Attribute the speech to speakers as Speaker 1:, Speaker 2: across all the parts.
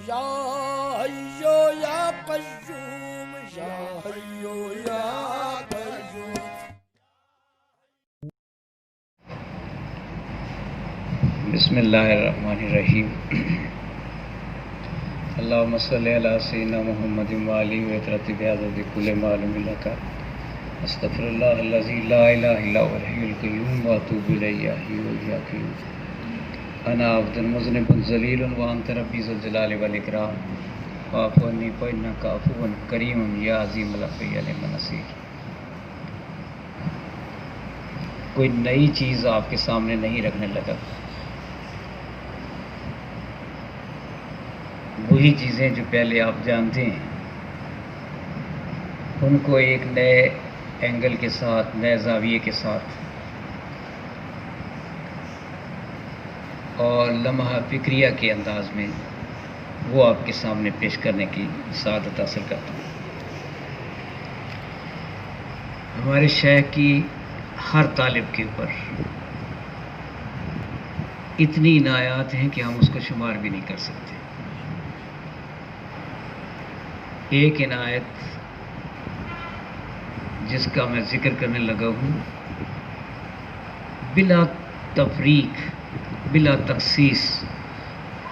Speaker 1: یا حی یا قیوم یا حی یا قیوم.
Speaker 2: بسم اللہ الرحمن الرحیم. اللہم صلی علی سیدنا محمد وآلہ وطرت بعدد کل معلوم لک. استغفر اللہ الذی لا الہ الا هو الحی القیوم واتوب الیہ یا قیوم. انا عبد مذنب ذلیل وانت ربی ذو الجلال والاکرام واعف عنی فانک عفو کریم یا عظیم العفو یا نعم النصیر. کوئی نئی چیز آپ کے سامنے نہیں رکھنے لگا، وہی چیزیں جو پہلے آپ جانتے ہیں ان کو ایک نئے اینگل کے ساتھ، نئے زاویے کے ساتھ اور لمحہ فکریہ کے انداز میں وہ آپ کے سامنے پیش کرنے کی سعادت حاصل کرتا ہوں. ہمارے شیخ کی ہر طالب کے اوپر اتنی عنایات ہیں کہ ہم اس کو شمار بھی نہیں کر سکتے. ایک عنایت جس کا میں ذکر کرنے لگا ہوں، بلا تفریق بلا تخصیص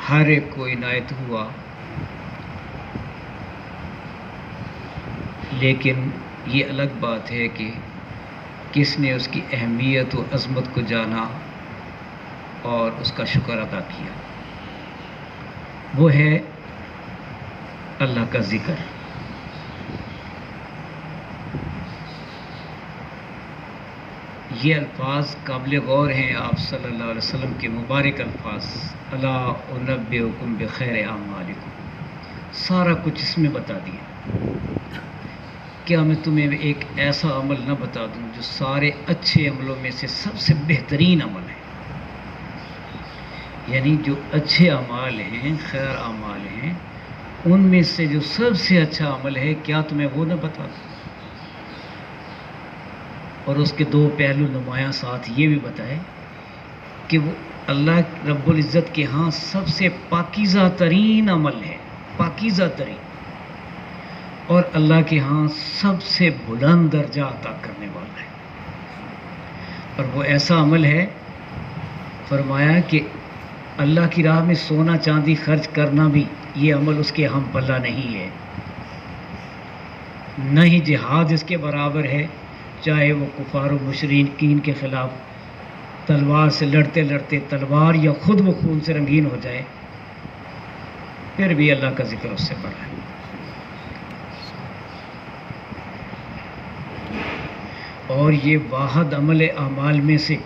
Speaker 2: ہر ایک کو عنایت ہوا، لیکن یہ الگ بات ہے کہ کس نے اس کی اہمیت و عظمت کو جانا اور اس کا شکر ادا کیا. وہ ہے اللہ کا ذکر. یہ الفاظ قابل غور ہیں آپ صلی اللہ علیہ وسلم کے مبارک الفاظ. الا انبئکم بخیر اعمالکم. سارا کچھ اس میں بتا دیا. کیا میں تمہیں ایک ایسا عمل نہ بتا دوں جو سارے اچھے عملوں میں سے سب سے بہترین عمل ہے؟ یعنی جو اچھے اعمال ہیں، خیر اعمال ہیں، ان میں سے جو سب سے اچھا عمل ہے، کیا تمہیں وہ نہ بتا دوں؟ اور اس کے دو پہلو نمایاں ساتھ یہ بھی بتائے کہ وہ اللہ رب العزت کے ہاں سب سے پاکیزہ ترین عمل ہے، پاکیزہ ترین، اور اللہ کے ہاں سب سے بلند درجہ عطا کرنے والا ہے. اور وہ ایسا عمل ہے، فرمایا کہ اللہ کی راہ میں سونا چاندی خرچ کرنا بھی یہ عمل اس کے ہم پلہ نہیں ہے، نہ ہی جہاد اس کے برابر ہے، چاہے وہ کفار و مشرکین کے خلاف تلوار سے لڑتے لڑتے تلوار یا خود وہ خون سے رنگین ہو جائے، پھر بھی اللہ کا ذکر اس سے بڑا ہے. اور یہ واحد عمل اعمال میں سے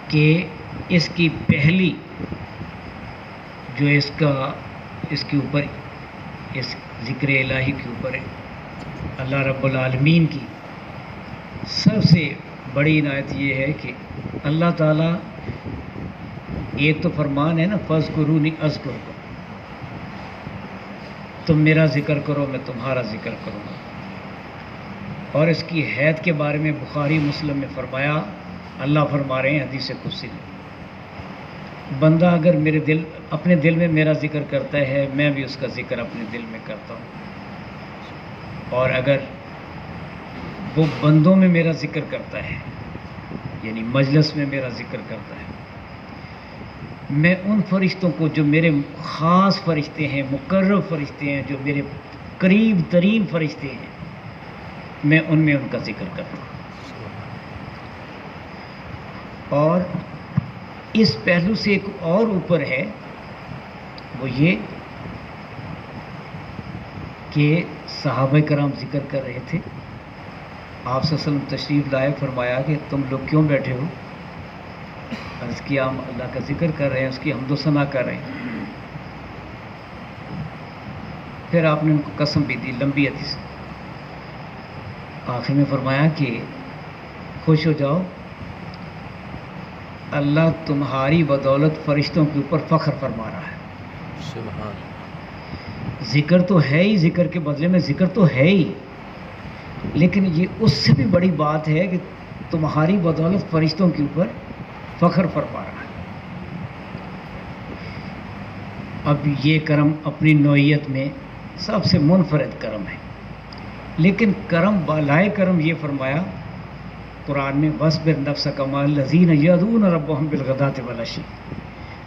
Speaker 2: کہ اس کی پہلی جو اس کے اوپر اس ذکر الہی کے اوپر اللہ رب العالمین کی سب سے بڑی عنایت یہ ہے کہ اللہ تعالیٰ، ایک تو فرمان ہے نا، فاذکرونی اذکرکم، تم میرا ذکر کرو میں تمہارا ذکر کروں گا. اور اس کی حید کے بارے میں بخاری مسلم میں فرمایا، اللہ فرما رہے ہیں حدیث قدسی میں، بندہ اگر اپنے دل میں میرا ذکر کرتا ہے، میں بھی اس کا ذکر اپنے دل میں کرتا ہوں. اور اگر وہ بندوں میں میرا ذکر کرتا ہے، یعنی مجلس میں میرا ذکر کرتا ہے، میں ان فرشتوں کو جو میرے خاص فرشتے ہیں، مقرب فرشتے ہیں، جو میرے قریب ترین فرشتے ہیں، میں ان میں ان کا ذکر کرتا ہوں. اور اس پہلو سے ایک اور اوپر ہے، وہ یہ کہ صحابہ کرام ذکر کر رہے تھے، آپ صلی اللہ علیہ وسلم تشریف لائے، فرمایا کہ تم لوگ کیوں بیٹھے ہو؟ عرض کیا ہم اللہ کا ذکر کر رہے ہیں، اس کی حمد و ثنا کر رہے ہیں. پھر آپ نے ان کو قسم بھی دی، لمبی حدیث. آخر میں فرمایا کہ خوش ہو جاؤ، اللہ تمہاری بدولت فرشتوں کے اوپر فخر فرما رہا ہے.
Speaker 1: سبحان.
Speaker 2: ذکر تو ہے ہی، ذکر کے بدلے میں ذکر تو ہے ہی، لیکن یہ اس سے بھی بڑی بات ہے کہ تمہاری بدولت فرشتوں کے اوپر فخر فرما رہا ہے. اب یہ کرم اپنی نوعیت میں سب سے منفرد کرم ہے، لیکن کرم بالائے کرم یہ فرمایا قرآن میں وَاصْبِرْ نَفْسَكَ مَعَ الَّذِينَ يَدْعُونَ رَبَّهُمْ بِالْغَدَاةِ وَالْعَشِيِّ۔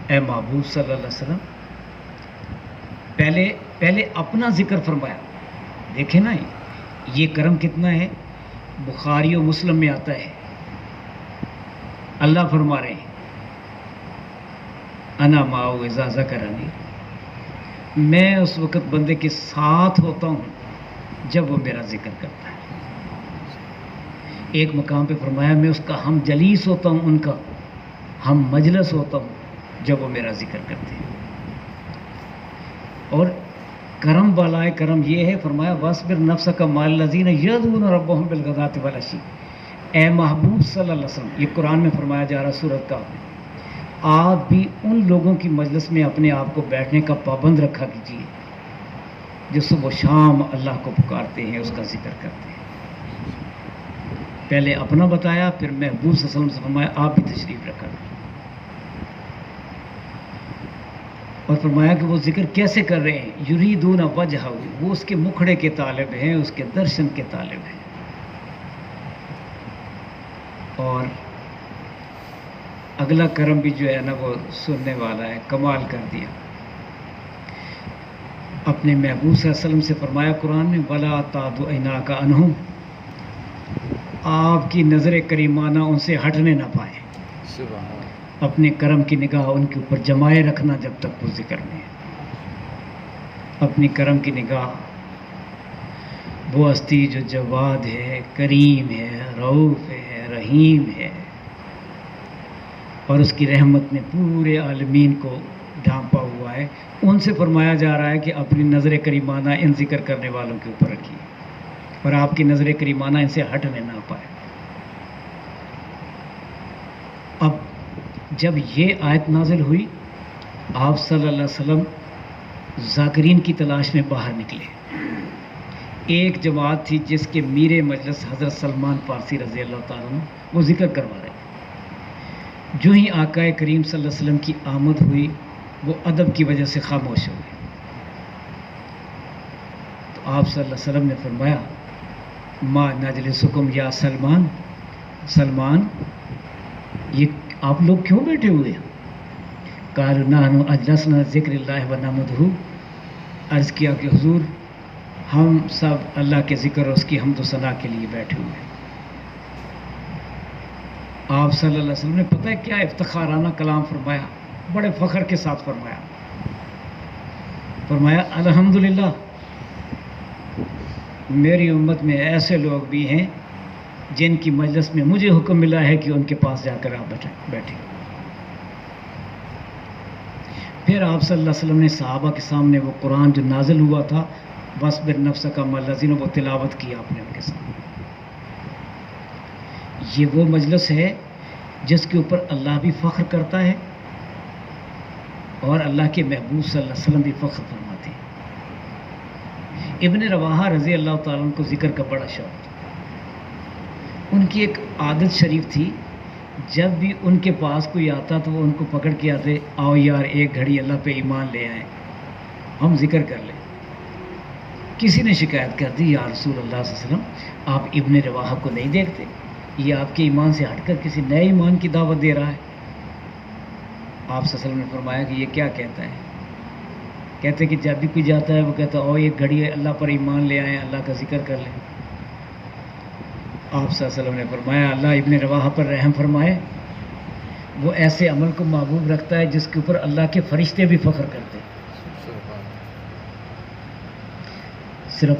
Speaker 2: اے محبوب صلی اللہ علیہ وسلم، پہلے اپنا ذکر فرمایا۔ دیکھیں نا یہ کرم کتنا ہے، بخاری و مسلم میں آتا ہے، اللہ فرما رہے ہیں انا معه اذا ذکرنی، میں اس وقت بندے کے ساتھ ہوتا ہوں جب وہ میرا ذکر کرتا ہے۔ ایک مقام پہ فرمایا میں اس کا ہم جلیس ہوتا ہوں، ان کا ہم مجلس ہوتا ہوں جب وہ میرا ذکر کرتے ہیں۔ اور کرم بالائے کرم یہ ہے، فرمایا وَاصْبِرْ نَفْسَكَ مَعَ الَّذِينَ يَدْعُونَ رَبَّهُمْ بِالْغَدَاةِ وَالْعَشِيِّ۔ اے محبوب صلی اللہ علیہ وسلم، یہ قرآن میں فرمایا جا رہا سورۃ کہف میں، آپ بھی ان لوگوں کی مجلس میں اپنے آپ کو بیٹھنے کا پابند رکھا کیجیے جو صبح و شام اللہ کو پکارتے ہیں، اس کا ذکر کرتے ہیں۔ پہلے اپنا بتایا، پھر محبوب صلی اللہ علیہ وسلم سے فرمایا آپ بھی تشریف رکھا، اور فرمایا کہ وہ ذکر کیسے کر رہے ہیں، یریدون وجہہ، وہ اس کے مکھڑے کے طالب ہیں، اس کے درشن کے طالب ہیں۔ اور اگلا کرم بھی جو ہے نا وہ سننے والا ہے، کمال کر دیا۔ اپنے محبوب صلی اللہ علیہ وسلم سے فرمایا قرآن میں وَلَا تَعْدُ عَيْنَاكَ عَنْهُمْ، آپ کی نظر کریمانہ ان سے ہٹنے نہ پائے، اپنے کرم کی نگاہ ان کے اوپر جمائے رکھنا جب تک وہ ذکر میں ہے۔ اپنی کرم کی نگاہ وہ ہستی جو جواد ہے، کریم ہے، رؤوف ہے، رحیم ہے، اور اس کی رحمت نے پورے عالمین کو ڈھانپا ہوا ہے، ان سے فرمایا جا رہا ہے کہ اپنی نظر کریمانہ ان ذکر کرنے والوں کے اوپر رکھیے، اور آپ کی نظر کریمانہ ان سے ہٹنے نہ پائے۔ اب جب یہ آیت نازل ہوئی، آپ صلی اللہ علیہ وسلم ذاکرین کی تلاش میں باہر نکلے۔ ایک جماعت تھی جس کے میر مجلس حضرت سلمان فارسی رضی اللہ تعالیٰ عنہ وہ ذکر کروا رہے تھے۔ جو ہی آقا کریم صلی اللہ علیہ وسلم کی آمد ہوئی، وہ ادب کی وجہ سے خاموش ہو گئے۔ تو آپ صلی اللہ علیہ وسلم نے فرمایا ما نجلسکم یا سلمان، سلمان یہ آپ لوگ کیوں بیٹھے ہوئے ہیں؟ قالوا نحن اجلسنا ذکر اللہ و نحمدہ، عرض کیا کہ حضور ہم سب اللہ کے ذکر اور اس کی حمد و ثنا کے لیے بیٹھے ہوئے ہیں۔ آپ صلی اللہ علیہ وسلم نے پتہ ہے کیا افتخارانہ کلام فرمایا، بڑے فخر کے ساتھ فرمایا، فرمایا الحمدللہ میری امت میں ایسے لوگ بھی ہیں جن کی مجلس میں مجھے حکم ملا ہے کہ ان کے پاس جا کر آپ بیٹھیں۔ پھر آپ صلی اللہ علیہ وسلم نے صحابہ کے سامنے وہ قرآن جو نازل ہوا تھا وَاصْبِرْ نَفْسَكَ مَعَ الَّذِينَ، وہ تلاوت کی آپ نے ان کے سامنے۔ یہ وہ مجلس ہے جس کے اوپر اللہ بھی فخر کرتا ہے اور اللہ کے محبوب صلی اللہ علیہ وسلم بھی فخر فرماتے ہیں۔ ابن رواحہ رضی اللہ تعالیٰ عنہ کو ذکر کا بڑا شوق تھا۔ ان کی ایک عادت شریف تھی، جب بھی ان کے پاس کوئی آتا تو وہ ان کو پکڑ کے آتے، آؤ یار ایک گھڑی اللہ پہ ایمان لے آئیں، ہم ذکر کر لیں۔ کسی نے شکایت کر دی یا رسول اللہ صلی اللہ علیہ وسلم آپ ابن رواحہ کو نہیں دیکھتے، یہ آپ کے ایمان سے ہٹ کر کسی نئے ایمان کی دعوت دے رہا ہے۔ آپ صلی اللہ علیہ وسلم نے فرمایا کہ یہ کیا کہتا ہے؟ کہتے کہ جب بھی کوئی جاتا ہے وہ کہتا ہے او ایک گھڑی اللہ پر ایمان لے آئیں، اللہ کا ذکر کر لیں۔ آپ صلی اللہ علیہ وسلم نے فرمایا اللہ ابن رواحہ پر رحم فرمائے، وہ ایسے عمل کو محبوب رکھتا ہے جس کے اوپر اللہ کے فرشتے بھی فخر کرتے ہیں۔ صرف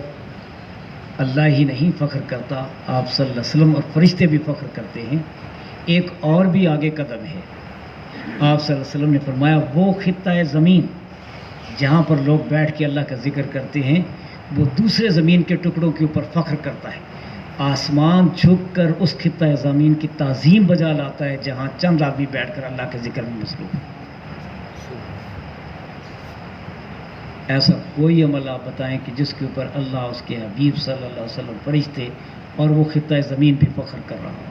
Speaker 2: اللہ ہی نہیں فخر کرتا، آپ صلی اللہ علیہ وسلم اور فرشتے بھی فخر کرتے ہیں۔ ایک اور بھی آگے قدم ہے، آپ صلی اللہ علیہ وسلم نے فرمایا وہ خطہ زمین جہاں پر لوگ بیٹھ کے اللہ کا ذکر کرتے ہیں، وہ دوسرے زمین کے ٹکڑوں کے اوپر فخر کرتا ہے، آسمان جھک کر اس خطہ زمین کی تعظیم بجا لاتا ہے جہاں چند آدمی بیٹھ کر اللہ کے ذکر میں مصروف ہیں۔ ایسا کوئی عمل آپ بتائیں کہ جس کے اوپر اللہ، اس کے حبیب صلی اللہ علیہ وسلم، فرشتے اور وہ خطہ زمین بھی فخر کر رہا ہو۔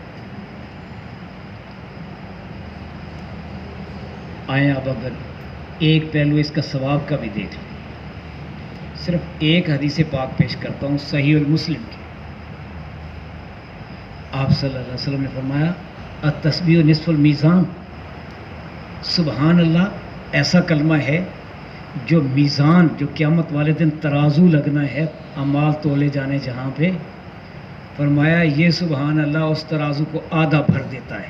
Speaker 2: آئیں اب اگر ایک پہلو اس کا ثواب کا بھی دیکھ لیں. صرف ایک حدیث پاک پیش کرتا ہوں صحیح المسلم کی. آپ صلی اللہ علیہ وسلم نے فرمایا التسبیح نصف المیزان. سبحان اللہ ایسا کلمہ ہے جو میزان، جو قیامت والے دن ترازو لگنا ہے، اعمال تولے جانے جہاں پہ، فرمایا یہ سبحان اللہ اس ترازو کو آدھا بھر دیتا ہے.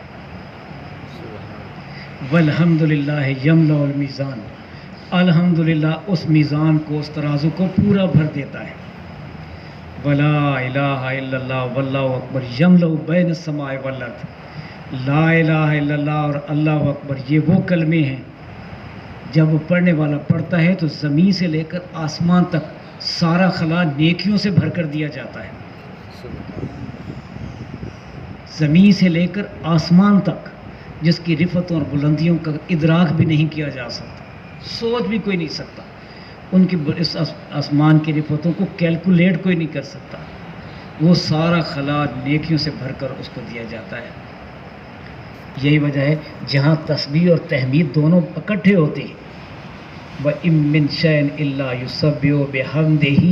Speaker 2: والحمدللہ یملأ المیزان، الحمدللہ اس میزان کو، اس ترازو کو پورا بھر دیتا ہے. ولا الہ الا اللہ واللہ اکبر یملأ بین السماء والارض. لا الہ الا اللہ اور اللہ اکبر یہ وہ کلمے ہیں جب وہ پڑھنے والا پڑھتا ہے تو زمین سے لے کر آسمان تک سارا خلا نیکیوں سے بھر کر دیا جاتا ہے. زمین سے لے کر آسمان تک جس کی رفتوں اور بلندیوں کا ادراک بھی نہیں کیا جا سکتا، سوچ بھی کوئی نہیں سکتا. ان کی اس آسمان کی رفتوں کو کیلکولیٹ کوئی نہیں کر سکتا. وہ سارا خلا نیکیوں سے بھر کر اس کو دیا جاتا ہے. یہی وجہ ہے جہاں تسبیح اور تحمید دونوں اکٹھے ہوتے ہیں، وَإِن مِّن شَيْءٍ إِلَّا يُسَبِّحُ بِحَمْدِهِ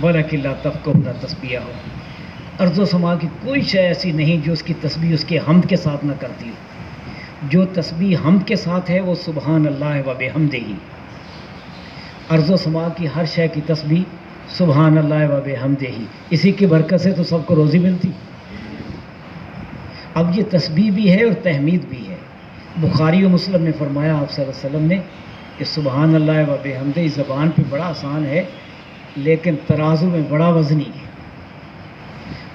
Speaker 2: وَلَكِن لَّا تَفْقَهُونَ تَسْبِيحَهُ. ارض و سما کی کوئی شے ایسی نہیں جو اس کی تسبیح اس کے حمد کے ساتھ نہ کرتی ہو. جو تسبیح حمد کے ساتھ ہے وہ سبحان اللہ و بحمدہ. ارض و سما کی ہر شے کی تسبیح سبحان اللہ و بحمدہ. اسی کی برکت سے تو سب کو روزی ملتی. اب یہ تسبیح بھی ہے اور تحمید بھی ہے. بخاری و مسلم نے فرمایا آپ صلی اللہ علیہ وسلم نے کہ سبحان اللہ و بحمدہ زبان پہ بڑا آسان ہے لیکن ترازو میں بڑا وزنی ہے.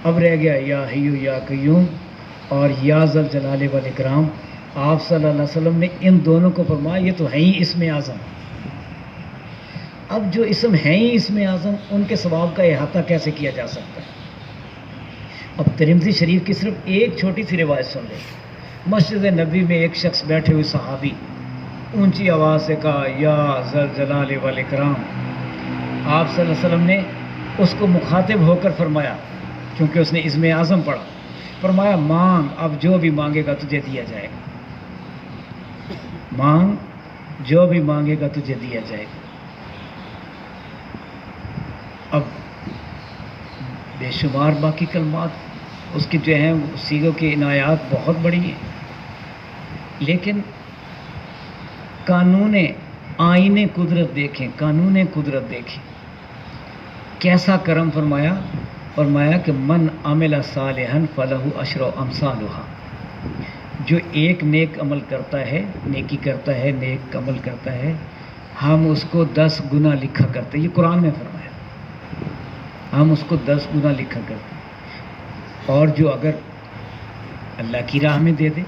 Speaker 2: اب رہ گیا یا حیو یا قیوم اور یا ذل جلال والاکرام. آپ صلی اللہ علیہ وسلم نے ان دونوں کو فرمایا یہ تو ہیں ہی اسم اعظم. اب جو اسم ہیں ہی اسم اعظم ان کے ثواب کا احاطہ کیسے کیا جا سکتا ہے؟ اب ترمذی شریف کی صرف ایک چھوٹی سی روایت سن لیں. مسجد نبوی میں ایک شخص بیٹھے ہوئے صحابی اونچی آواز سے کہا یا ذل جلال والاکرام. آپ صلی اللہ علیہ وسلم نے اس کو مخاطب ہو کر فرمایا، کیونکہ اس نے اسم اعظم پڑھا، فرمایا مانگ، اب جو بھی مانگے گا تجھے دیا جائے گا. مانگ، جو بھی مانگے گا تجھے دیا جائے گا. اب بے شمار باقی کلمات اس کی جو ہیں سیغوں کی عنایات بہت بڑی ہیں، لیکن قانون آئین قدرت دیکھیں، قانون قدرت دیکھیں کیسا کرم فرمایا. فرمایا کہ من عمل صالحا فلہ عشر امثالھا. جو ایک نیک عمل کرتا ہے، نیکی کرتا ہے، نیک عمل کرتا ہے، ہم اس کو 10 گنا لکھا کرتے ہیں. یہ قرآن میں فرمایا ہم اس کو 10 گنا لکھا کرتے ہیں. اور جو اگر اللہ کی راہ میں دے دے،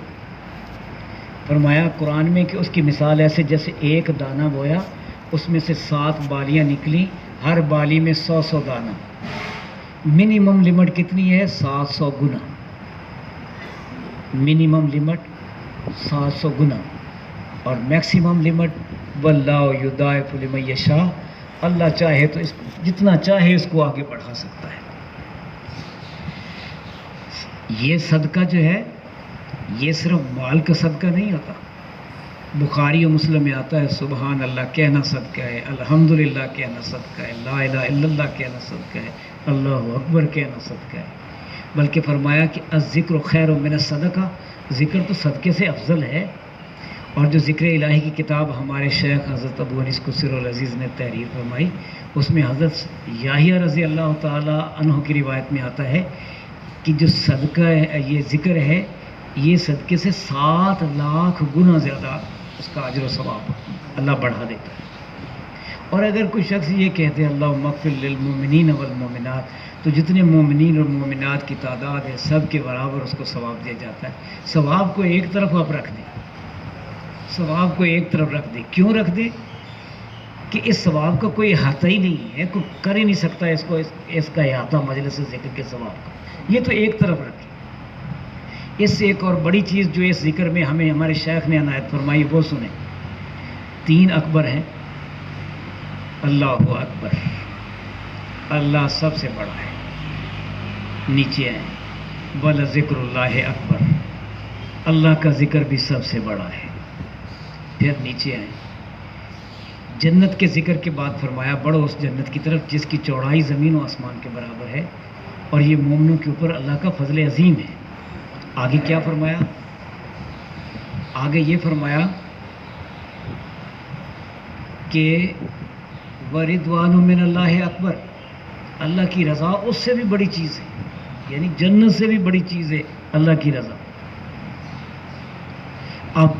Speaker 2: فرمایا قرآن میں کہ اس کی مثال ایسے جیسے ایک دانہ بویا، اس میں سے 7 بالیاں نکلی، ہر بالی میں 100 دانہ. منیمم لمٹ کتنی ہے؟ 700 گنا. منیمم لمٹ 700 گنا اور میکسیمم لمٹ واللہ یضاعف لمن یشاء. اللہ چاہے تو اس جتنا چاہے اس کو آگے بڑھا سکتا ہے. یہ صدقہ جو ہے یہ صرف مال کا صدقہ نہیں ہوتا. بخاری و مسلم میں آتا ہے سبحان اللہ کہنا صدقہ ہے، الحمدللہ کہنا صدقہ ہے، لا الہ الا اللہ کہنا صدقہ ہے، اللہ اکبر کہنا صدقہ ہے. بلکہ فرمایا کہ الذکر خیر من الصدقہ، ذکر تو صدقے سے افضل ہے. اور جو ذکر الہی کی کتاب ہمارے شیخ حضرت ابو انیس قصر العزیز نے تحریر فرمائی، اس میں حضرت یحییٰ رضی اللہ تعالی عنہ کی روایت میں آتا ہے کہ جو صدقہ ہے، یہ ذکر ہے، یہ صدقے سے 7 لاکھ گنا زیادہ اس کا اجر و ثواب اللہ بڑھا دیتا ہے. اور اگر کوئی شخص یہ کہتے ہیں اللہم اغفر للمؤمنین والمؤمنات، تو جتنے مومنین اور مومنات کی تعداد ہے سب کے برابر اس کو ثواب دیا جاتا ہے. ثواب کو ایک طرف آپ رکھ دیں، ثواب کو ایک طرف رکھ دیں. کیوں رکھ دیں؟ کہ اس ثواب کا کوئی احاطہ ہی نہیں ہے، کوئی کر ہی نہیں سکتا اس کا احاطہ مجلس ذکر کے ثواب کا. یہ تو ایک طرف رکھیں. اس سے ایک اور بڑی چیز جو اس ذکر میں ہمیں ہمارے شیخ نے عنایت فرمائی وہ سنیں. 3 اکبر ہیں. اللہ اکبر، اللہ سب سے بڑا ہے. نیچے آئیں ولذکر اللہ اکبر، اللہ کا ذکر بھی سب سے بڑا ہے. پھر نیچے آئیں جنت کے ذکر کے بعد فرمایا بڑھو اس جنت کی طرف جس کی چوڑائی زمین و آسمان کے برابر ہے، اور یہ مومنوں کے اوپر اللہ کا فضل عظیم ہے۔ آگے کیا فرمایا؟ آگے یہ فرمایا کہ وَرِضْوَانٌ مِّنَ اللَّهِ اکبر، اللہ کی رضا اس سے بھی بڑی چیز ہے، یعنی جنت سے بھی بڑی چیز ہے اللہ کی رضا۔ اب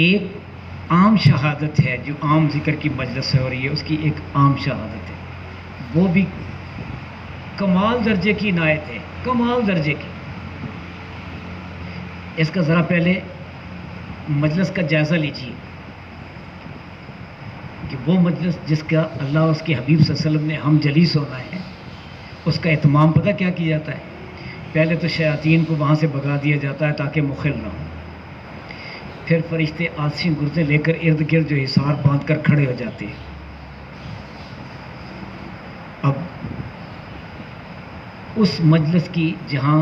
Speaker 2: ایک عام شہادت ہے جو عام ذکر کی مجلس سے ہو رہی ہے، اس کی ایک عام شہادت ہے، وہ بھی کمال درجے کی عنایت ہے، کمال درجے کی۔ اس کا ذرا پہلے مجلس کا جائزہ لیجیے کہ وہ مجلس جس کا اللہ اور اس کے حبیب صلی اللہ علیہ وسلم نے ہم جلیس ہونا ہے، اس کا اہتمام پتہ کیا کیا جاتا ہے؟ پہلے تو شیاطین کو وہاں سے بھگا دیا جاتا ہے تاکہ مخل نہ ہو، پھر فرشتے آتشین گردے لے کر ارد گرد جو حصار باندھ کر کھڑے ہو جاتے ہیں۔ اب اس مجلس کی جہاں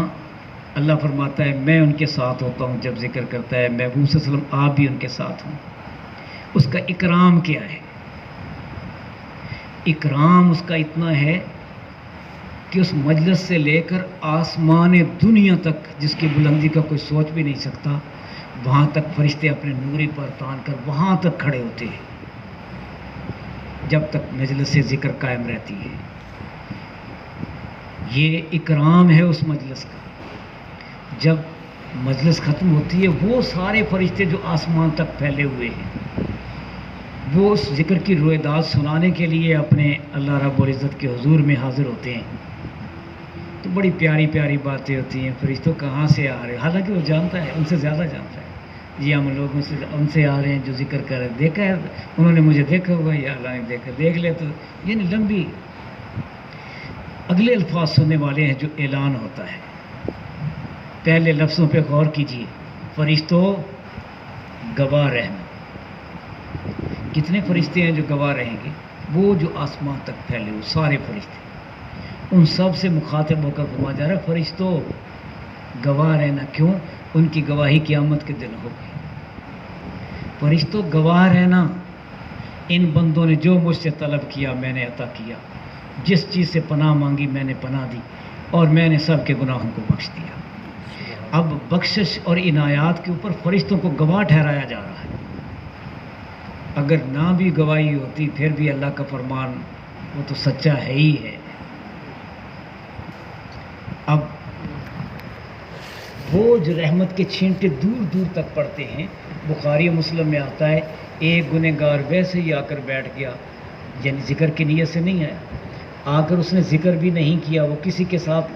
Speaker 2: اللہ فرماتا ہے میں ان کے ساتھ ہوتا ہوں، جب ذکر کرتا ہے محبوب صلی اللہ علیہ وسلم آپ بھی ان کے ساتھ ہوں، اس کا اکرام کیا ہے؟ اکرام اس کا اتنا ہے کہ اس مجلس سے لے کر آسمان دنیا تک جس کی بلندی کا کوئی سوچ بھی نہیں سکتا، وہاں تک فرشتے اپنے نوری پر تان کر وہاں تک کھڑے ہوتے ہیں جب تک مجلس سے ذکر قائم رہتی ہے۔ یہ اکرام ہے اس مجلس کا۔ جب مجلس ختم ہوتی ہے وہ سارے فرشتے جو آسمان تک پھیلے ہوئے ہیں وہ اس ذکر کی رویداد سنانے کے لیے اپنے اللہ رب العزت کے حضور میں حاضر ہوتے ہیں، تو بڑی پیاری پیاری باتیں ہوتی ہیں، فرشتوں کہاں سے آ رہے ہیں، حالانکہ وہ جانتا ہے، ان سے زیادہ جانتا ہے، یہ ہم لوگ ان سے آ رہے ہیں جو ذکر کر رہے ہیں، دیکھا ہے انہوں نے مجھے دیکھا ہوا، یا اللہ نے دیکھا، دیکھ لے تو یعنی لمبی اگلے الفاظ سننے والے ہیں جو اعلان ہوتا ہے۔ پہلے لفظوں پہ غور کیجیے، فرشتوں گواہ رہنا، کتنے فرشتے ہیں جو گواہ رہیں گے؟ وہ جو آسمان تک پھیلے ہوئے سارے فرشتے، ان سب سے مخاطب ہو کر فرمایا جا رہا ہے فرشتوں گواہ رہنا۔ کیوں؟ ان کی گواہی قیامت کے دن ہوگی۔ فرشتوں گواہ رہنا، ان بندوں نے جو مجھ سے طلب کیا میں نے عطا کیا، جس چیز سے پناہ مانگی میں نے پناہ دی، اور میں نے سب کے گناہوں کو بخش دیا۔ اب بخشش اور عنایات کے اوپر فرشتوں کو گواہ ٹھہرایا جا رہا ہے۔ اگر نہ بھی گواہی ہوتی پھر بھی اللہ کا فرمان وہ تو سچا ہے ہی ہے۔ اب وہ جو رحمت کے چھینٹے دور دور تک پڑتے ہیں، بخاری و مسلم میں آتا ہے ایک گنہگار ویسے ہی آ کر بیٹھ گیا، یعنی ذکر کی نیت سے نہیں آیا، آ کر اس نے ذکر بھی نہیں کیا، وہ کسی کے ساتھ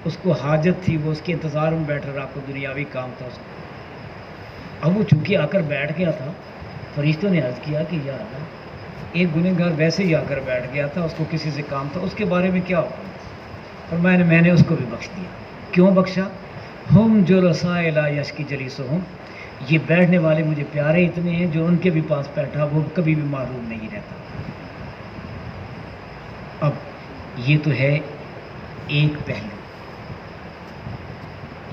Speaker 2: اس کو حاجت تھی، وہ اس کے انتظار میں بیٹھ رہا، کوئی دنیاوی کام تھا اس کو۔ اب وہ چونکہ آ کر بیٹھ گیا تھا، فرشتوں نے عرض کیا کہ یا اللہ ایک گنہگار ویسے ہی آ کر بیٹھ گیا تھا، اس کو کسی سے کام تھا، اس کے بارے میں کیا حکم؟ اور میں نے اس کو بھی بخش دیا۔ کیوں بخشا؟ ہم جو رسائے لا یشکی جلیسہم، یہ بیٹھنے والے مجھے پیارے اتنے ہیں جو ان کے بھی پاس بیٹھا وہ کبھی بھی معروم نہیں رہتا۔ اب یہ تو ہے ایک پہلو،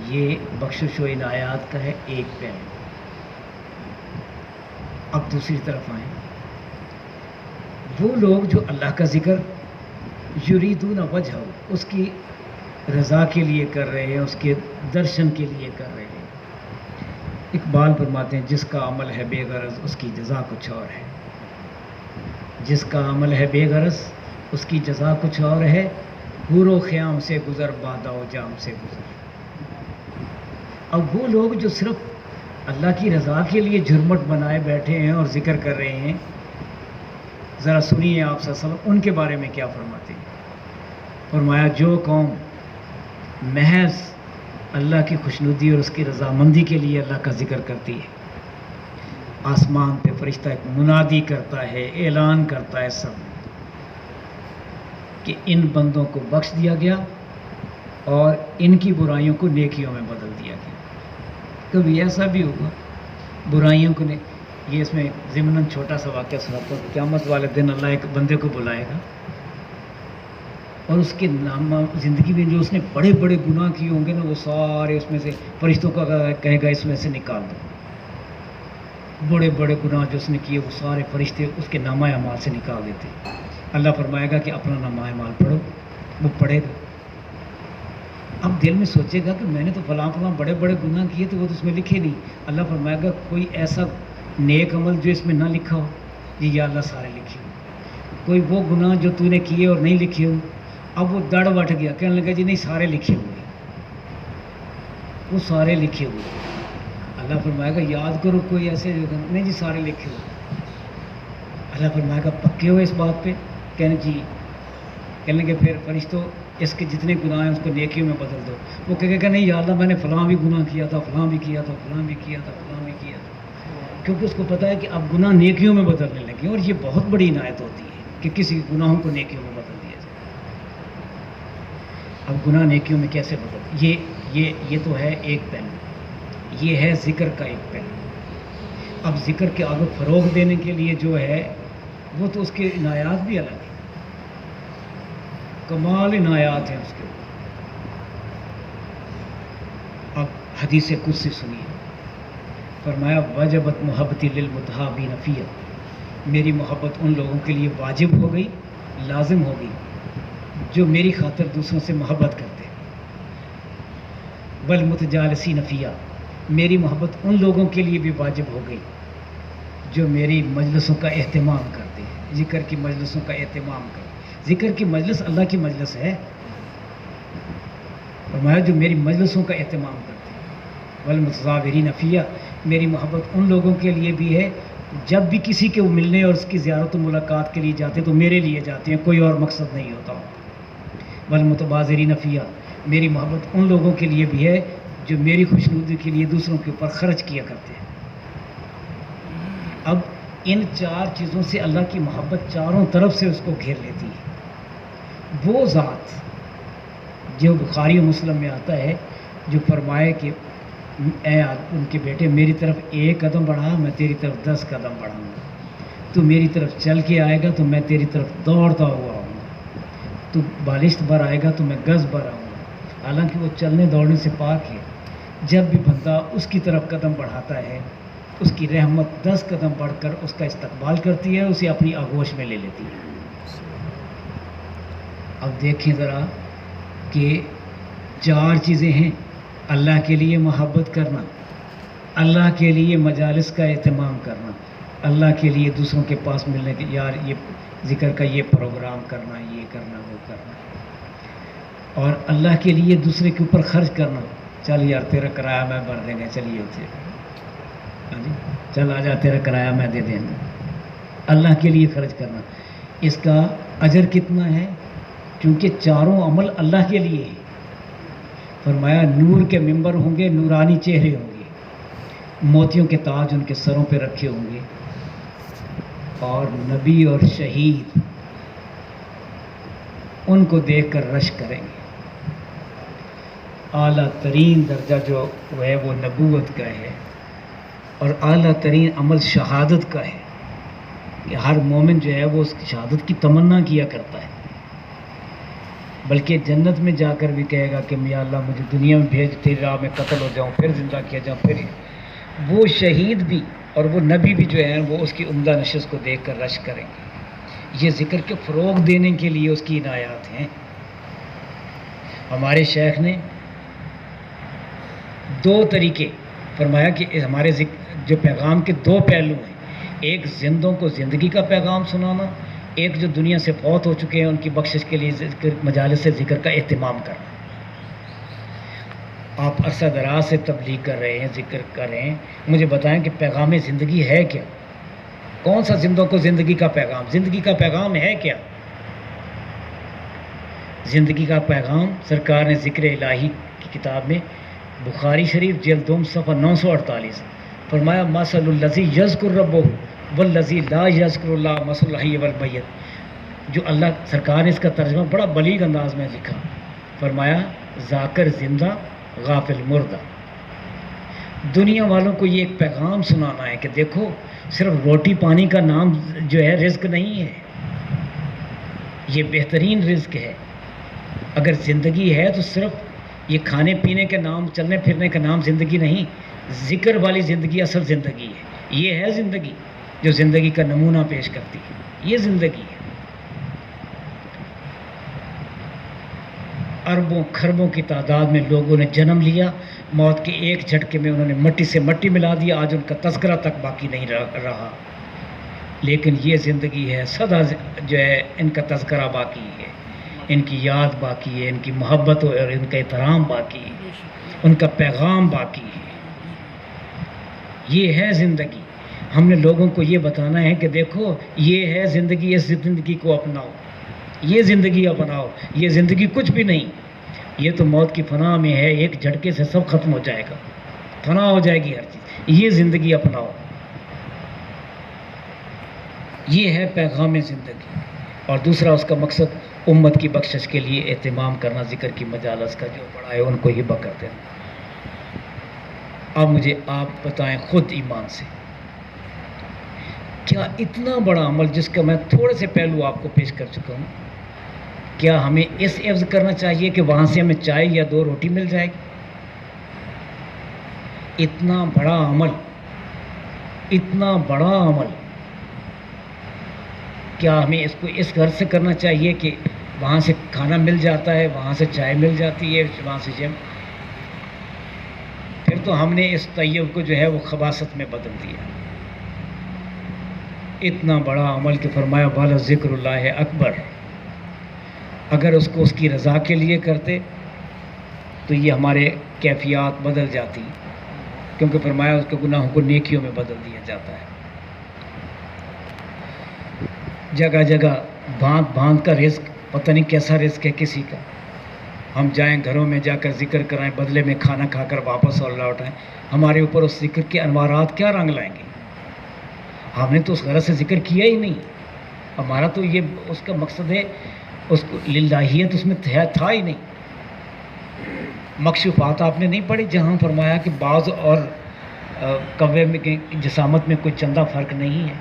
Speaker 2: یہ بخشش و عنایات کا ہے ایک پہلو۔ اب دوسری طرف آئیں، وہ لوگ جو اللہ کا ذکر یریدون وجہ اس کی رضا کے لیے کر رہے ہیں، اس کے درشن کے لیے کر رہے ہیں۔ اقبال فرماتے ہیں جس کا عمل ہے بے غرض اس کی جزا کچھ اور ہے، جس کا عمل ہے بے غرض اس کی جزا کچھ اور ہے، حور و خیام سے گزر بادہ و جام سے گزر۔ اب وہ لوگ جو صرف اللہ کی رضا کے لیے جھرمٹ بنائے بیٹھے ہیں اور ذکر کر رہے ہیں، ذرا سنیے آپ صلی اللہ علیہ وسلم ان کے بارے میں کیا فرماتے ہیں۔ فرمایا جو قوم محض اللہ کی خوشنودی اور اس کی رضامندی کے لیے اللہ کا ذکر کرتی ہے، آسمان پہ فرشتہ ایک منادی کرتا ہے، اعلان کرتا ہے سب کہ ان بندوں کو بخش دیا گیا اور ان کی برائیوں کو نیکیوں میں بدل دیا گیا۔ کبھی ایسا بھی ہوگا برائیوں کو یہ اس میں ضمناً چھوٹا سا واقعہ سناتا ہوں۔ قیامت والے دن اللہ ایک بندے کو بلائے گا اور اس کے نامہ زندگی میں جو اس نے بڑے بڑے گناہ کیے ہوں گے نا، وہ سارے اس میں سے فرشتوں کا کہے گا اس میں سے نکال دو۔ بڑے بڑے گناہ جو اس نے کیے وہ سارے فرشتے اس کے نامہ اعمال سے نکال دیتے. اللہ فرمائے گا کہ اپنا نامہ اعمال پڑھو، وہ پڑھے گا. اب دل میں سوچے گا کہ میں نے تو فلاں فلاں بڑے بڑے گناہ کیے تو وہ تو اس میں لکھے نہیں. اللہ فرمائے گا کوئی ایسا نیک عمل جو اس میں نہ لکھا ہو، جی یا اللہ سارے لکھے ہو. کوئی وہ گناہ جو تو نے کیے اور نہیں لکھے ہو. اب وہ دڑ بٹ گیا، کہنے لگا جی نہیں سارے لکھے ہوئے، وہ سارے لکھے ہوئے. اللہ فرمائے گا یاد کرو کوئی ایسے جو نہیں جی سارے لکھے ہوئے. اللہ فرمائے گا پکے ہوئے اس بات پہ؟ کہنے جی. کہنے کہ پھر فرشتوں اس کے جتنے گناہ ہیں اس کو نیکیوں میں بدل دو. وہ کہے گا نہیں یا اللہ میں نے فلاں بھی گناہ کیا تھا، فلاں بھی کیا تھا، فلاں بھی کیا تھا، فلاں بھی کیا تھا. کیونکہ اس کو پتہ ہے کہ اب گناہ نیکیوں میں بدلنے لگے. اور یہ بہت بڑی عنایت ہوتی ہے کہ کسی گناہوں کو نیکیوں میں بدل دیا جائے. اب گناہ نیکیوں میں کیسے بدل؟ یہ تو ہے ایک پہلو. یہ ہے ذکر کا ایک پہلو. اب ذکر کے آگے فروغ دینے کے لیے جو ہے وہ تو اس کے عنایات بھی الگ ہیں، کمال عنایات ہیں اس کے. اب حدیث قدسی سنیے. فرمایا وجبت محبتی للمتحابین فیہ، میری محبت ان لوگوں کے لیے واجب ہو گئی، لازم ہو گئی جو میری خاطر دوسروں سے محبت کرتے. والمتجالسین فیہ، میری محبت ان لوگوں کے لیے بھی واجب ہو گئی جو میری مجلسوں کا اہتمام کرتے ہیں، ذکر کی مجلسوں کا اہتمام کرتے. ذکر کی مجلس اللہ کی مجلس ہے. فرمایا جو میری مجلسوں کا اہتمام کرتے ہیں. والمتظاہرین فیہ، میری محبت ان لوگوں کے لیے بھی ہے جب بھی کسی کے وہ ملنے اور اس کی زیارت و ملاقات کے لیے جاتے تو میرے لیے جاتے ہیں، کوئی اور مقصد نہیں ہوتا. والمتباذرین فیہ، میری محبت ان لوگوں کے لیے بھی ہے جو میری خوشنودی کے لیے دوسروں کے اوپر خرچ کیا کرتے ہیں. اب ان چار چیزوں سے اللہ کی محبت چاروں طرف سے اس کو گھیر لیتی ہے. وہ ذات جو بخاری و مسلم میں آتا ہے جو فرمائے کہ اے ان کے بیٹے میری طرف ایک قدم بڑھا میں تیری طرف 10 قدم بڑھاؤں گا. تو میری طرف چل کے آئے گا تو میں تیری طرف دوڑتا ہوا آؤں گا. تو بالشت بھر آئے گا تو میں گز بھر آؤں گا. حالانکہ وہ چلنے دوڑنے سے پاک ہے. جب بھی بندہ اس کی طرف قدم بڑھاتا ہے اس کی رحمت 10 قدم بڑھ کر اس کا استقبال کرتی ہے، اسے اپنی آغوش میں لے لیتی ہے. اب دیکھیں ذرا کہ 4 چیزیں ہیں: اللہ کے لیے محبت کرنا، اللہ کے لیے مجالس کا اہتمام کرنا، اللہ کے لیے دوسروں کے پاس ملنے کے یار یہ ذکر کا یہ پروگرام کرنا، یہ کرنا، وہ کرنا، اور اللہ کے لیے دوسرے کے اوپر خرچ کرنا. چل یار تیرا کرایہ میں بھر دیں گے، چلیے اتنے ہاں جی چل آ جا تیرا کرایہ میں دے دیں گے. اللہ کے لیے خرچ کرنا، اس کا اجر کتنا ہے؟ کیونکہ چاروں عمل اللہ کے لیے ہیں. فرمایا نور کے ممبر ہوں گے، نورانی چہرے ہوں گے، موتیوں کے تاج ان کے سروں پہ رکھے ہوں گے، اور نبی اور شہید ان کو دیکھ کر رش کریں گے. اعلیٰ ترین درجہ جو ہے وہ نبوت کا ہے، اور اعلیٰ ترین عمل شہادت کا ہے. کہ ہر مومن جو ہے وہ اس کی شہادت کی تمنا کیا کرتا ہے، بلکہ جنت میں جا کر بھی کہے گا کہ یا اللہ مجھے دنیا میں بھیج، تیری راہ میں قتل ہو جاؤں، پھر زندہ کیا جاؤں. پھر وہ شہید بھی اور وہ نبی بھی جو ہیں وہ اس کی عمدہ نشست کو دیکھ کر رش کریں گے. یہ ذکر کے فروغ دینے کے لیے اس کی عنایات ہیں. ہمارے شیخ نے 2 طریقے فرمایا کہ ہمارے جو پیغام کے 2 پہلو ہیں. ایک زندوں کو زندگی کا پیغام سنانا، ایک جو دنیا سے فوت ہو چکے ہیں ان کی بخشش کے لیے مجالس سے ذکر کا اہتمام کرنا. آپ عرصہ دراز سے تبلیغ کر رہے ہیں، ذکر کر رہے ہیں، مجھے بتائیں کہ پیغام زندگی ہے کیا؟ کون سا زندوں کو زندگی کا پیغام؟ زندگی کا پیغام ہے کیا؟ زندگی کا پیغام سرکار نے ذکر الہی کی کتاب میں بخاری شریف جلد 2 صفحہ 948 فرمایا مثل الذی یذکر ربہ والذی لا یذکر اللہ مثل الحی والمیت. جو اللہ سرکار نے اس کا ترجمہ بڑا بلیغ انداز میں لکھا. فرمایا ذاکر زندہ غافل مردہ. دنیا والوں کو یہ ایک پیغام سنانا ہے کہ دیکھو صرف روٹی پانی کا نام جو ہے رزق نہیں ہے، یہ بہترین رزق ہے. اگر زندگی ہے تو صرف یہ کھانے پینے کے نام، چلنے پھرنے کا نام زندگی نہیں، ذکر والی زندگی اصل زندگی ہے. یہ ہے زندگی جو زندگی کا نمونہ پیش کرتی ہے. یہ زندگی ہے. اربوں کھربوں کی تعداد میں لوگوں نے جنم لیا، موت کے ایک جھٹکے میں انہوں نے مٹی سے مٹی ملا دیا، آج ان کا تذکرہ تک باقی نہیں رہا. لیکن یہ زندگی ہے، سدا جو ہے ان کا تذکرہ باقی ہے، ان کی یاد باقی ہے، ان کی محبت اور ان کا احترام باقی ہے، ان کا پیغام باقی ہے. یہ ہے زندگی. ہم نے لوگوں کو یہ بتانا ہے کہ دیکھو یہ ہے زندگی، اس زندگی کو اپناؤ، یہ زندگی اپناؤ. یہ زندگی کچھ بھی نہیں، یہ تو موت کی فنا میں ہے، ایک جھٹکے سے سب ختم ہو جائے گا، فنا ہو جائے گی ہر چیز. یہ زندگی اپناؤ. یہ ہے پیغام زندگی. اور دوسرا اس کا مقصد امت کی بخشش کے لیے اہتمام کرنا، ذکر کی مجالس کا جو بڑا ہے ان کو ہبہ کر دینا. اب مجھے آپ بتائیں خود ایمان سے، کیا اتنا بڑا عمل جس کا میں تھوڑے سے پہلو آپ کو پیش کر چکا ہوں، کیا ہمیں اس عوض کرنا چاہیے کہ وہاں سے ہمیں چائے یا 2 روٹی مل جائے گی؟ اتنا بڑا عمل، اتنا بڑا عمل، کیا ہمیں اس کو اس غرض سے کرنا چاہیے کہ وہاں سے کھانا مل جاتا ہے، وہاں سے چائے مل جاتی ہے، وہاں سے جم؟ پھر تو ہم نے اس طیب کو جو ہے وہ خباثت میں بدل دیا. اتنا بڑا عمل کہ فرمایا والا ذکر اللہ اکبر. اگر اس کو اس کی رضا کے لیے کرتے تو یہ ہمارے کیفیات بدل جاتی، کیونکہ فرمایا اس کے گناہوں کو نیکیوں میں بدل دیا جاتا ہے. جگہ جگہ بھانت بھانت کا رزق، پتہ نہیں کیسا رزق ہے کسی کا. ہم جائیں گھروں میں جا کر ذکر کرائیں، بدلے میں کھانا کھا کر واپس اور لوٹائیں. ہمارے اوپر اس ذکر کے انوارات کیا رنگ لائیں گے؟ ہم نے تو اس غرض سے ذکر کیا ہی نہیں. ہمارا تو یہ اس کا مقصد ہے، اس کو للہیت اس میں تھا ہی نہیں. مکشوفات آپ نے نہیں پڑھی جہاں فرمایا کہ بعض اور کوے میں جسامت میں کوئی چندہ فرق نہیں ہے.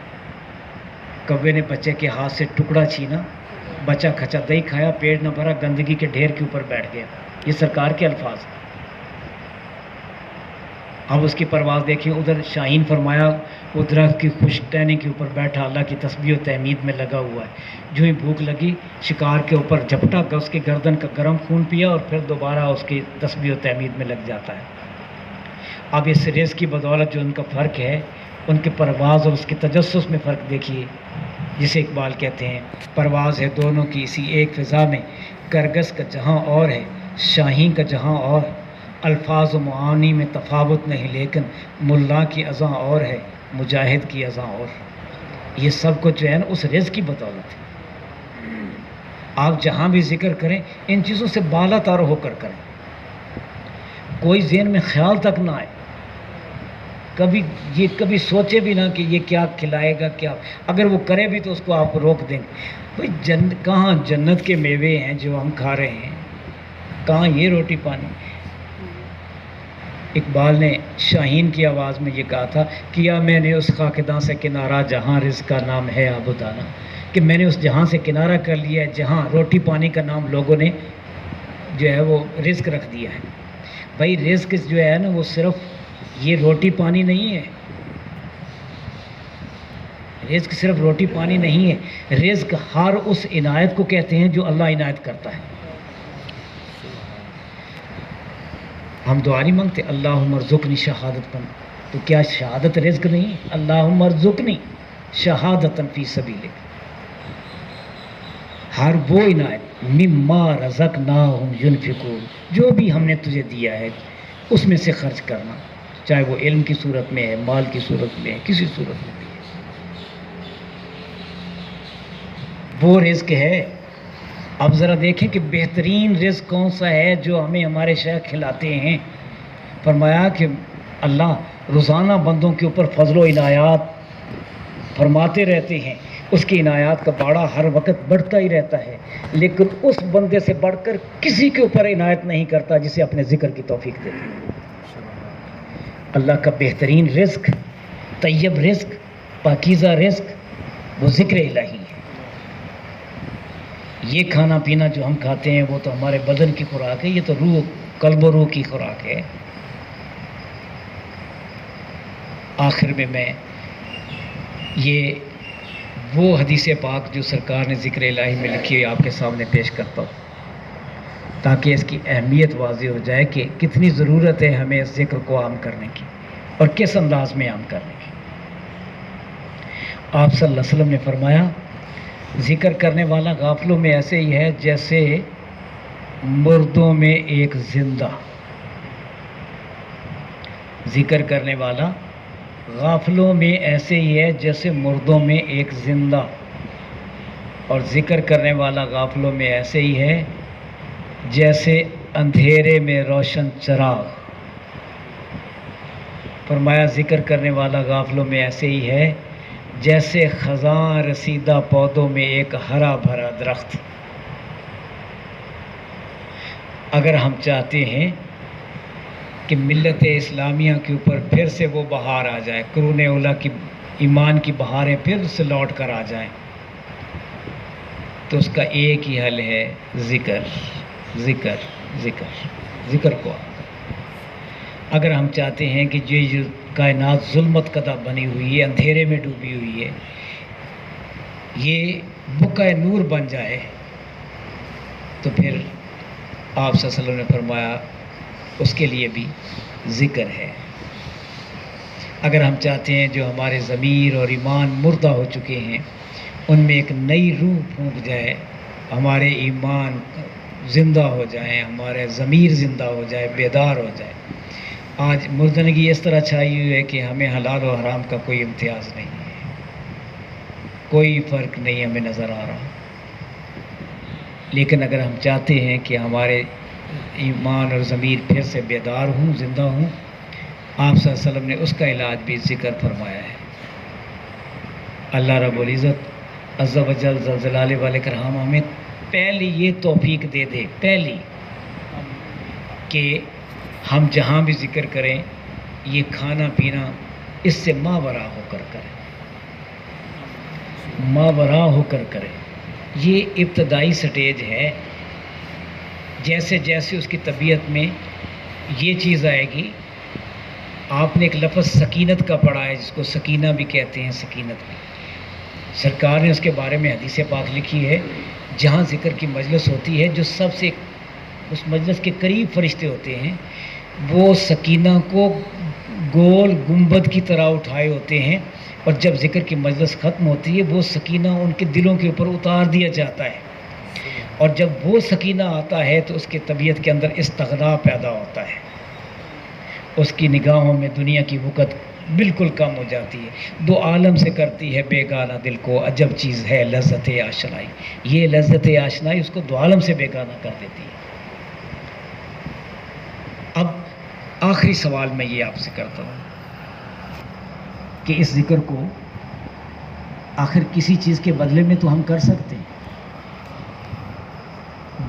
Speaker 2: کوے نے بچے کے ہاتھ سے ٹکڑا چھینا، بچہ کھچا دہی کھایا، پیٹ نہ بھرا، گندگی کے ڈھیر کے اوپر بیٹھ گیا. یہ سرکار کے الفاظ ہیں. اب اس کی پرواز دیکھیں، ادھر شاہین فرمایا وہ درخت کی خشک ٹہنی کے اوپر بیٹھا اللہ کی تسبیح و تحمید میں لگا ہوا ہے. جو ہی بھوک لگی شکار کے اوپر جھپٹا، اس کے گردن کا گرم خون پیا اور پھر دوبارہ اس کی تسبیح و تحمید میں لگ جاتا ہے. اب اس رزق کی بدولت جو ان کا فرق ہے، ان کے پرواز اور اس کے تجسس میں فرق دیکھیے. جسے اقبال کہتے ہیں پرواز ہے دونوں کی اسی ایک فضا میں، کرگس کا جہاں اور ہے شاہین کا جہاں اور. الفاظ و معانی میں تفاوت نہیں لیکن ملا کی اذاں اور ہے، مجاہد کی اذاں اور. یہ سب کچھ جو ہے نا اس رزق کی بدولت ہے. آپ جہاں بھی ذکر کریں ان چیزوں سے بالا تار ہو کر کریں. کوئی ذہن میں خیال تک نہ آئے، کبھی سوچے بھی نہ کہ یہ کیا کھلائے گا کیا. اگر وہ کرے بھی تو اس کو آپ روک دیں گے. بھائی کہاں جنت کے میوے ہیں جو ہم کھا رہے ہیں، کہاں یہ روٹی پانی. اقبال نے شاہین کی آواز میں یہ کہا تھا، کیا میں نے اس خاکداں سے کنارہ جہاں رزق کا نام ہے آبودانہ، کہ میں نے اس جہاں سے کنارہ کر لیا ہے جہاں روٹی پانی کا نام لوگوں نے جو ہے وہ رزق رکھ دیا ہے. بھائی رزق جو ہے نا وہ صرف یہ روٹی پانی نہیں ہے. رزق صرف روٹی پانی نہیں ہے. رزق ہر اس عنایت کو کہتے ہیں جو اللہ عنایت کرتا ہے. ہم دعا نہیں مانگتے اللہم ارزقنی شہادت پن، تو کیا شہادت رزق نہیں؟ اللہم ارزقنی شہادت فی سبیلک. ہر وہ عنایت مما رزقناہم ینفقون، جو بھی ہم نے تجھے دیا ہے اس میں سے خرچ کرنا، چاہے وہ علم کی صورت میں ہے، مال کی صورت میں ہے، کسی صورت میں بھی ہے. وہ رزق ہے. اب ذرا دیکھیں کہ بہترین رزق کون سا ہے جو ہمیں ہمارے شیخ کھلاتے ہیں. فرمایا کہ اللہ روزانہ بندوں کے اوپر فضل و عنایات فرماتے رہتے ہیں، اس کی عنایات کا باڑا ہر وقت بڑھتا ہی رہتا ہے، لیکن اس بندے سے بڑھ کر کسی کے اوپر عنایت نہیں کرتا جسے اپنے ذکر کی توفیق دیتے ہیں. اللہ کا بہترین رزق، طیب رزق، پاکیزہ رزق وہ ذکر الہی ہے. یہ کھانا پینا جو ہم کھاتے ہیں وہ تو ہمارے بدن کی خوراک ہے، یہ تو روح، قلب و روح کی خوراک ہے. آخر میں یہ وہ حدیث پاک جو سرکار نے ذکر الہی میں لکھی ہوئی آپ کے سامنے پیش کرتا ہوں، تاکہ اس کی اہمیت واضح ہو جائے کہ کتنی ضرورت ہے ہمیں اس ذکر کو عام کرنے کی اور کس انداز میں عام کرنے کی۔ آپ صلی اللہ علیہ وسلم نے فرمایا، ذکر کرنے والا غافلوں میں ایسے ہی ہے جیسے مردوں میں ایک زندہ۔ ذکر کرنے والا غافلوں میں ایسے ہی ہے جیسے مردوں میں ایک زندہ، اور ذکر کرنے والا غافلوں میں ایسے ہی ہے جیسے اندھیرے میں روشن چراغ۔ فرمایا ذکر کرنے والا غافلوں میں ایسے ہی ہے جیسے خزاں رسیدہ پودوں میں ایک ہرا بھرا درخت۔ اگر ہم چاہتے ہیں کہ ملت اسلامیہ کے اوپر پھر سے وہ بہار آ جائے، قرون اولیٰ کی ایمان کی بہاریں پھر سے لوٹ کر آ جائیں، تو اس کا ایک ہی حل ہے ذکر ذکر ذکر ذکر کو۔ اگر ہم چاہتے ہیں کہ جو کائنات ظلمت کدہ بنی ہوئی ہے، اندھیرے میں ڈوبی ہوئی ہے، یہ بقع نور بن جائے، تو پھر آپ صلی اللہ علیہ وسلم نے فرمایا اس کے لیے بھی ذکر ہے۔ اگر ہم چاہتے ہیں جو ہمارے ضمیر اور ایمان مردہ ہو چکے ہیں ان میں ایک نئی روح پھونک جائے، ہمارے ایمان زندہ ہو جائیں، ہمارے ضمیر زندہ ہو جائے، بیدار ہو جائے۔ آج مردنگی اس طرح چھائی ہوئی ہے کہ ہمیں حلال و حرام کا کوئی امتیاز نہیں ہے، کوئی فرق نہیں ہمیں نظر آ رہا۔ لیکن اگر ہم چاہتے ہیں کہ ہمارے ایمان اور ضمیر پھر سے بیدار ہوں، زندہ ہوں، آپ صلی اللہ علیہ وسلم نے اس کا علاج بھی ذکر فرمایا ہے۔ اللہ رب العزت عز و جل ذل جلالہ والاکرام ہمیں پہلی یہ توفیق دے دے، پہلی کہ ہم جہاں بھی ذکر کریں یہ کھانا پینا اس سے ماورا ہو کر کریں، ماورا ہو کر کریں۔ یہ ابتدائی سٹیج ہے، جیسے جیسے اس کی طبیعت میں یہ چیز آئے گی۔ آپ نے ایک لفظ سکینت کا پڑھا ہے جس کو سکینہ بھی کہتے ہیں، سکینت بھی سرکار نے اس کے بارے میں حدیث پاک لکھی ہے، جہاں ذکر کی مجلس ہوتی ہے جو سب سے اس مجلس کے قریب فرشتے ہوتے ہیں، وہ سکینہ کو گول گنبد کی طرح اٹھائے ہوتے ہیں، اور جب ذکر کی مجلس ختم ہوتی ہے وہ سکینہ ان کے دلوں کے اوپر اتار دیا جاتا ہے، اور جب وہ سکینہ آتا ہے تو اس کی طبیعت کے اندر استغنا پیدا ہوتا ہے، اس کی نگاہوں میں دنیا کی وقت بالکل کم ہو جاتی ہے، دو عالم سے کرتی ہے بیگانہ دل کو، عجب چیز ہے لذت آشنائی۔ یہ لذت آشنائی اس کو دو عالم سے بیگانہ کر دیتی ہے۔ اب آخری سوال میں یہ آپ سے کرتا ہوں کہ اس ذکر کو آخر کسی چیز کے بدلے میں تو ہم کر سکتے ہیں۔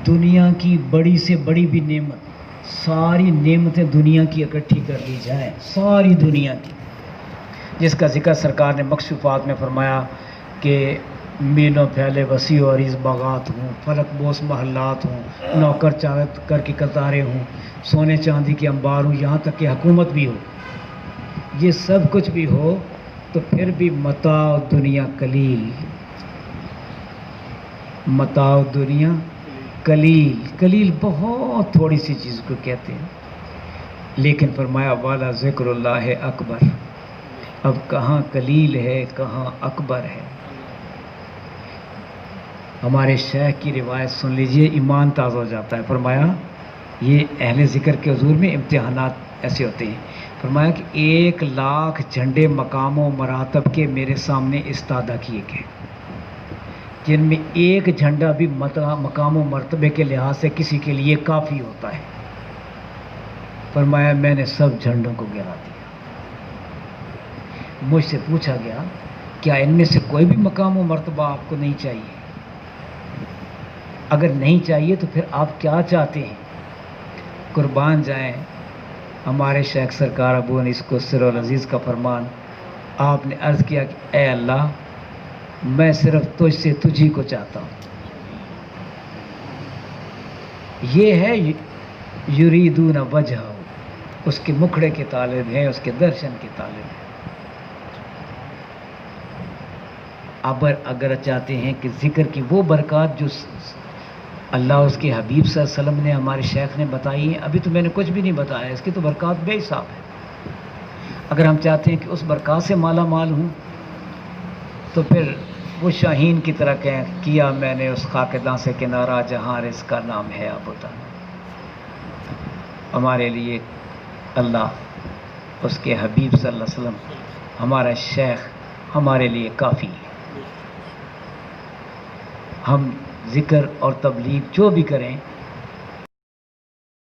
Speaker 2: دنیا کی بڑی سے بڑی بھی نعمت، ساری نعمتیں دنیا کی اکٹھی کر لی جائیں، ساری دنیا کی، جس کا ذکر سرکار نے مکشوفات میں فرمایا کہ میلوں پھیلے وسیع و عریض باغات ہوں، فلک بوس محلات ہوں، نوکر چاہت کر کے قطاریں ہوں، سونے چاندی کے انبار ہوں، یہاں تک کہ حکومت بھی ہو، یہ سب کچھ بھی ہو تو پھر بھی متاع دنیا قلیل، متاع دنیا قلیل، قلیل بہت تھوڑی سی چیز کو کہتے ہیں۔ لیکن فرمایا والا ذکر اللہ اکبر، اب کہاں قلیل ہے کہاں اکبر ہے۔ ہمارے شیخ کی روایت سن لیجئے، ایمان تازہ ہو جاتا ہے۔ فرمایا یہ اہل ذکر کے حضور میں امتحانات ایسے ہوتے ہیں، فرمایا کہ 1,00,000 جھنڈے مقام و مراتب کے میرے سامنے استادہ کیے گئے، جن میں ایک جھنڈا بھی مقام و مرتبے کے لحاظ سے کسی کے لیے کافی ہوتا ہے۔ فرمایا میں نے سب جھنڈوں کو گرا دیا۔ مجھ سے پوچھا گیا کیا ان میں سے کوئی بھی مقام و مرتبہ آپ کو نہیں چاہیے؟ اگر نہیں چاہیے تو پھر آپ کیا چاہتے ہیں؟ قربان جائیں ہمارے شیخ سرکار ابو انیس خسرو العزیز کا فرمان، آپ نے عرض کیا کہ اے اللہ میں صرف تجھ سے تجھی کو چاہتا ہوں۔ یہ ہے یریدون وجہہ، اس کے مکھڑے کے طالب ہیں، اس کے درشن کے طالب ہیں۔ اب اگر چاہتے ہیں کہ ذکر کی وہ برکات جو اللہ اس کے حبیب صلی اللہ علیہ وسلم نے ہمارے شیخ نے بتائی ہیں، ابھی تو میں نے کچھ بھی نہیں بتایا، اس کی تو برکات بے حساب ہے۔ اگر ہم چاہتے ہیں کہ اس برکات سے مالا مال ہوں تو پھر وہ شاہین کی طرح کہیں کیا میں نے اس خاکداں سے کنارہ جہاں رزق کا نام ہے اب ہوتا۔ ہمارے لیے اللہ اس کے حبیب صلی اللہ علیہ وسلم ہمارا شیخ ہمارے لیے کافی ہے۔ ہم ذکر اور تبلیغ جو بھی کریں